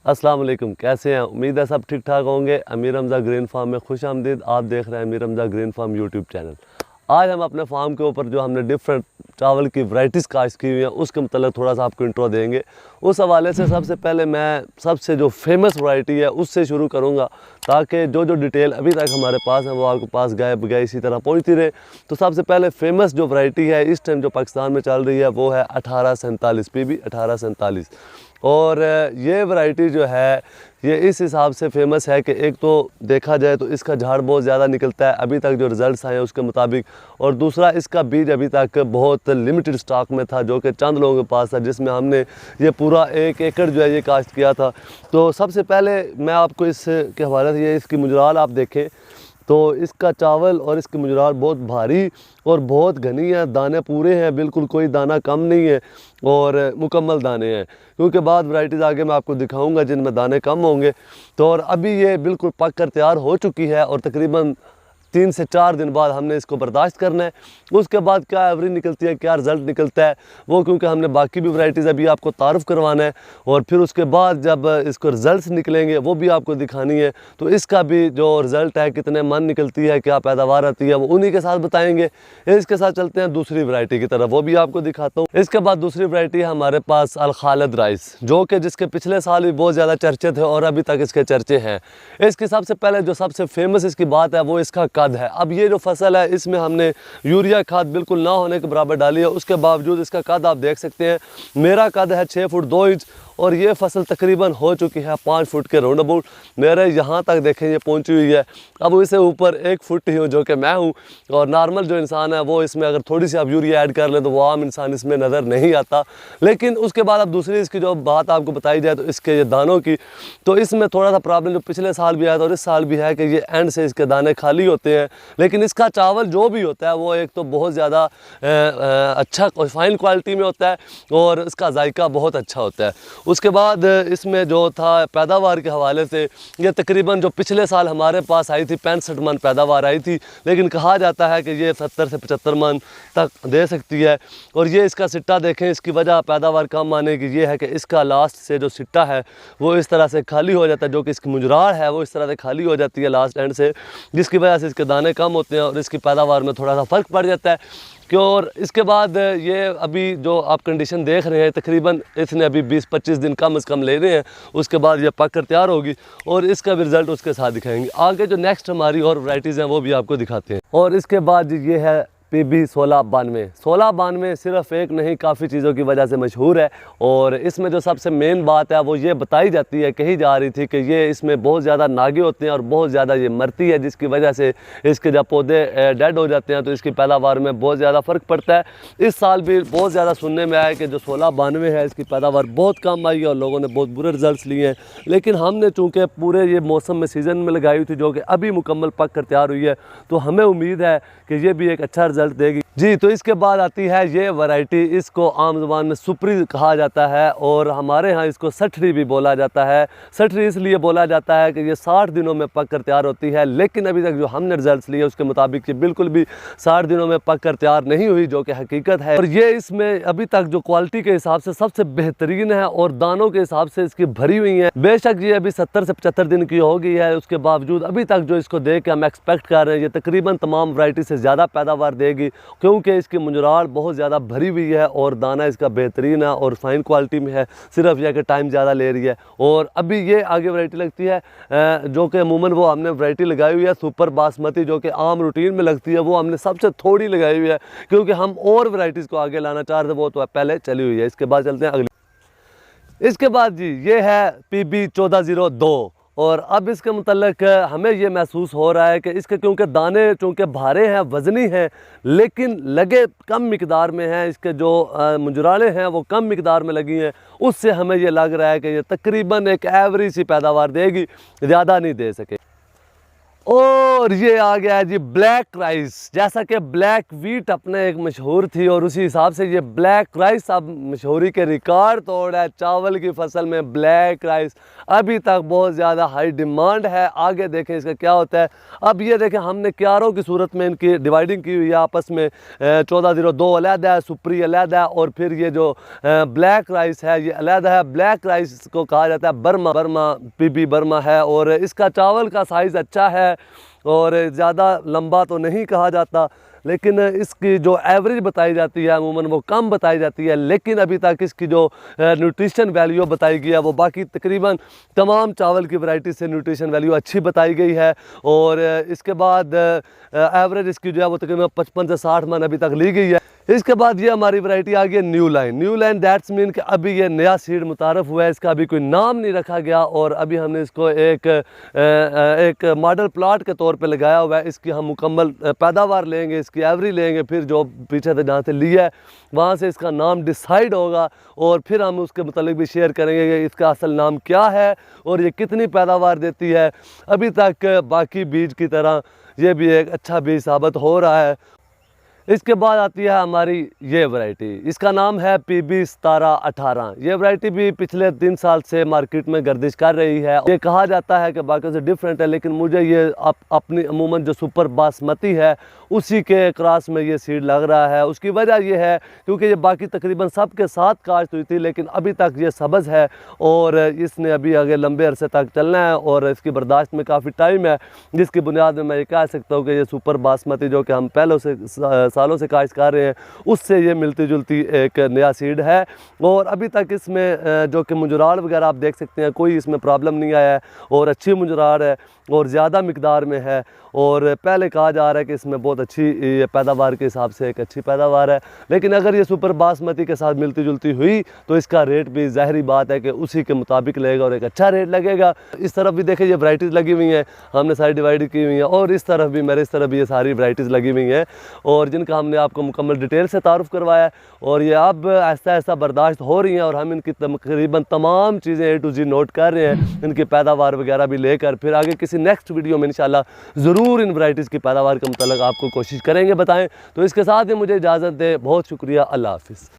अस्सलाम वालेकुम, कैसे हैं? उम्मीद है सब ठीक ठाक होंगे। अमीर हमज़ा ग्रीन फार्म में खुश आमदीद। आप देख रहे हैं Amir Hamza green farm YouTube channel. आज हम अपने फार्म के ऊपर जो हमने डिफरेंट चावल की वैरायटीज़ काश्त की हुई हैं उसके मतलब थोड़ा सा आपको इंट्रो देंगे। उस हवाले से सबसे पहले मैं सबसे जो फेमस वैरायटी है उससे शुरू करूँगा, ताकि जो डिटेल अभी तक हमारे पास है वो आपके पास गायब गए इसी तरह पहुँचती रहे। तो सबसे पहले फेमस जो वैरायटी है इस टाइम जो पाकिस्तान में चल रही है वो है 1847 PB 1847। और ये वैरायटी जो है ये इस हिसाब से फेमस है कि एक तो देखा जाए तो इसका झाड़ बहुत ज़्यादा निकलता है अभी तक जो रिज़ल्ट्स आए हैं उसके मुताबिक, और दूसरा इसका बीज अभी तक बहुत लिमिटेड स्टॉक में था जो कि चंद लोगों के पास था, जिसमें हमने ये पूरा 1 एकड़ जो है ये काश्त किया था। तो सबसे पहले मैं आपको इसके हवाले से ये इसकी मुजराल आप देखें तो इसका चावल और इसकी मुजराल बहुत भारी और बहुत घनी है, दाने पूरे हैं, बिल्कुल कोई दाना कम नहीं है और मुकम्मल दाने हैं, क्योंकि बाद वैरायटीज़ आगे मैं आपको दिखाऊंगा जिनमें दाने कम होंगे। तो और अभी ये बिल्कुल पक कर तैयार हो चुकी है और तकरीबन 3 से 4 दिन बाद हमने इसको बर्दाश्त करना है। उसके बाद क्या एवरेज निकलती है, क्या रिज़ल्ट निकलता है वो, क्योंकि हमने बाकी भी वैरायटीज़ अभी आपको तारुफ़ करवाना है और फिर उसके बाद जब इसको रिज़ल्ट निकलेंगे वो भी आपको दिखानी है। तो इसका भी जो रिज़ल्ट है, कितने मन निकलती है, क्या पैदावार आती है, वो उन्हीं के साथ बताएंगे। इसके साथ चलते हैं दूसरी वैरायटी की तरफ, वो भी आपको दिखाता हूँ। इसके बाद दूसरी वैरायटी है हमारे पास अल खालिद राइस, जो कि जिसके पिछले साल भी बहुत ज़्यादा चर्चे थे और अभी तक इसके चर्चे हैं। इसकी सबसे पहले जो सबसे फेमस इसकी बात है वो इसका कद है। अब ये जो फसल है इसमें हमने यूरिया खाद बिल्कुल ना होने के बराबर डाली है, उसके बावजूद इसका कद आप देख सकते हैं। मेरा कद है 6 फुट 2 इंच और ये फसल तकरीबन हो चुकी है 5 फुट के राउंड अबाउट। मेरे यहाँ तक देखें ये पहुँची हुई है। अब इससे ऊपर 1 फुट ही हूँ जो कि मैं हूँ, और नॉर्मल जो इंसान है वो इसमें अगर थोड़ी सी आप यूरिया ऐड कर लें तो वो आम इंसान इसमें नज़र नहीं आता। लेकिन उसके बाद अब दूसरी इसकी जो बात आपको बताई जाए तो इसके ये दानों की, तो इसमें थोड़ा सा प्रॉब्लम जो पिछले साल भी आया था और इस साल भी है कि ये एंड से इसके दाने खाली होते हैं। लेकिन इसका चावल जो भी होता है वो एक तो बहुत ज़्यादा अच्छा फाइन क्वालिटी में होता है और इसका जायका बहुत अच्छा होता है। उसके बाद इसमें जो था पैदावार के हवाले से, ये तकरीबन जो पिछले साल हमारे पास आई थी 65 मन पैदावार आई थी, लेकिन कहा जाता है कि ये 70 से 75 मन तक दे सकती है। और ये इसका सिट्टा देखें, इसकी वजह पैदावार कम आने की ये है कि इसका लास्ट से जो सिट्टा है वो इस तरह से खाली हो जाता है, जो कि इसकी मुजरार है वो इस तरह से खाली हो जाती है लास्ट एंड से, जिसकी वजह से इसके दाने कम होते हैं और इसकी पैदावार में थोड़ा सा फ़र्क पड़ जाता है क्यों। और इसके बाद ये अभी जो आप कंडीशन देख रहे हैं तकरीबन इसने अभी 20-25 दिन कम से कम ले रहे हैं, उसके बाद ये पक कर तैयार होगी और इसका भी रिज़ल्ट उसके साथ दिखाएंगे। आगे जो नेक्स्ट हमारी और वैरायटीज़ हैं वो भी आपको दिखाते हैं। और इसके बाद ये है PB 1692। 1692 सिर्फ एक नहीं काफ़ी चीज़ों की वजह से मशहूर है और इसमें जो सबसे मेन बात है वो ये बताई जाती है, कही जा रही थी कि ये इसमें बहुत ज़्यादा नागे होते हैं और बहुत ज़्यादा ये मरती है, जिसकी वजह से इसके जब पौधे डेड हो जाते हैं तो इसकी पैदावार में बहुत ज़्यादा फ़र्क पड़ता है। इस साल भी बहुत ज़्यादा सुनने में आया कि जो 1692 है इसकी पैदावार बहुत कम आई है और लोगों ने बहुत बुरे रिजल्ट लिए हैं। लेकिन हमने चूँकि पूरे ये मौसम में सीज़न में लगाई हुई थी जो कि अभी मुकम्मल पक कर तैयार हुई है, तो हमें उम्मीद है कि ये भी एक अच्छा रिजल्ट देगी जी। तो इसके बाद आती है ये वैरायटी, इसको आम ज़ुबान में सुपरी कहा जाता है और हमारे यहाँ इसको सठरी भी बोला जाता है। सठरी इसलिए बोला जाता है कि ये 60 दिनों में पक कर तैयार होती है, लेकिन अभी तक जो हमने रिजल्ट्स लिए उसके मुताबिक ये बिल्कुल भी 60 दिनों में पक कर तैयार नहीं हुई, जो कि हकीकत है। और ये इसमें अभी तक जो क्वालिटी के हिसाब से सबसे बेहतरीन है और दानों के हिसाब से इसकी भरी हुई है। बेशक ये अभी 70 से 75 दिन की हो गई है, उसके बावजूद अभी तक जो इसको देख के हम एक्सपेक्ट कर रहे हैं ये तकरीबन तमाम वैरायटी से ज़्यादा पैदावार देगी, क्योंकि इसकी मुजराल बहुत ज़्यादा भरी हुई है और दाना इसका बेहतरीन है और फाइन क्वालिटी में है। सिर्फ यह कि टाइम ज़्यादा ले रही है। और अभी ये आगे वैरायटी लगती है जो कि अमूमन वो हमने वैरायटी लगाई हुई है सुपर बासमती, जो कि आम रूटीन में लगती है, वो हमने सबसे थोड़ी लगाई हुई है क्योंकि हम और वैरायटीज़ को आगे लाना चाह रहे थे, वो तो पहले चली हुई है। इसके बाद चलते हैं अगली। इसके बाद जी ये है PB 1402 और अब इसके मुतल्लिक हमें ये महसूस हो रहा है कि इसके क्योंकि दाने चूँकि भारे हैं, वज़नी हैं, लेकिन लगे कम मिकदार में हैं, इसके जो मुजरालें हैं वो कम मिकदार में लगी हैं, उससे हमें ये लग रहा है कि ये तकरीबन एक एवरेज सी पैदावार देगी, ज़्यादा नहीं दे सके। और ये आ गया है जी ब्लैक राइस। जैसा कि ब्लैक वीट अपने एक मशहूर थी और उसी हिसाब से ये ब्लैक राइस अब मशहूरी के रिकॉर्ड तोड़ है। चावल की फसल में ब्लैक राइस अभी तक बहुत ज़्यादा हाई डिमांड है। आगे देखें इसका क्या होता है। अब ये देखें हमने क्यारों की सूरत में इनकी डिवाइडिंग की हुई है आपस में। 1402 अलहदा है, सुप्री अलहदा है, और फिर ये जो ब्लैक राइस है ये अलहदा है। ब्लैक राइस को कहा जाता है बर्मा पीबी बर्मा है, और इसका चावल का साइज़ अच्छा है और ज़्यादा लंबा तो नहीं कहा जाता, लेकिन इसकी जो एवरेज बताई जाती है अमूमन वो कम बताई जाती है। लेकिन अभी तक इसकी जो न्यूट्रिशन वैल्यू बताई गई है वो बाकी तकरीबन तमाम चावल की वैरायटी से न्यूट्रिशन वैल्यू अच्छी बताई गई है। और इसके बाद एवरेज इसकी जो है वो तकरीबन 55 से 60 मन अभी तक ली गई है। इसके बाद ये हमारी वैरायटी आ गई है न्यू लाइन दैट्स मीन कि अभी ये नया सीड मुतारफ़ हुआ है, इसका अभी कोई नाम नहीं रखा गया और अभी हमने इसको एक मॉडल प्लाट के तौर पे लगाया हुआ है। इसकी हम मुकम्मल पैदावार लेंगे, इसकी एवरेज लेंगे, फिर जो पीछे से जहाँ से लिया है वहाँ से इसका नाम डिसाइड होगा और फिर हम उसके मुतालिक भी शेयर करेंगे कि इसका असल नाम क्या है और ये कितनी पैदावार देती है। अभी तक बाकी बीज की तरह ये भी एक अच्छा बीज साबित हो रहा है। इसके बाद आती है हमारी ये वैरायटी, इसका नाम है PB 1718। ये वैरायटी भी पिछले 3 साल से मार्केट में गर्दिश कर रही है। ये कहा जाता है कि बाकी से डिफरेंट है, लेकिन मुझे ये अपनी अमूमन जो सुपर बासमती है उसी के क्रॉस में ये सीड लग रहा है। उसकी वजह ये है क्योंकि ये बाकी तकरीबन सब के साथ काश्त हुई थी, लेकिन अभी तक ये सब्ज़ है और इसने अभी आगे लंबे अरसे तक चलना है और इसकी बर्दाश्त में काफ़ी टाइम है, जिसकी बुनियाद में मैं ये कह सकता हूँ कि ये सुपर बासमती जो कि हम पहले से सालों से काश्त कर रहे हैं उससे ये मिलती जुलती एक नया सीड है। और अभी तक इसमें जो कि मुजरार वगैरह आप देख सकते हैं कोई इसमें प्रॉब्लम नहीं आया है और अच्छी मुजरार है और ज़्यादा मिकदार में है। और पहले कहा जा रहा है कि इसमें बहुत अच्छी पैदावार के हिसाब से एक अच्छी पैदावार है, लेकिन अगर ये सुपर बासमती के साथ मिलती जुलती हुई तो इसका रेट भी ज़ाहिरी बात है कि उसी के मुताबिक लगेगा और एक अच्छा रेट लगेगा। इस तरफ भी देखें ये वैरायटीज़ लगी हुई हैं, हमने सारी डिवाइड की हुई हैं, और इस तरफ भी मेरे इस तरफ भी ये सारी वैरायटीज़ लगी हुई हैं और जिनका हमने आपको मुकम्मल डिटेल से तारुफ़ करवाया है। और ये अब ऐसा ऐसा बर्दाश्त हो रही हैं और हम इनकी तकरीबन तमाम चीज़ें A to Z नोट कर रहे हैं, इनकी पैदावार वगैरह भी लेकर फिर आगे किसी नेक्स्ट वीडियो में इंशाल्लाह ज़रूर इन वैरायटीज़ की पैदावार के मुताल्लिक़ आपको कोशिश करेंगे बताएं। तो इसके साथ ही मुझे इजाज़त दें, बहुत शुक्रिया, अल्लाह हाफ़िज़।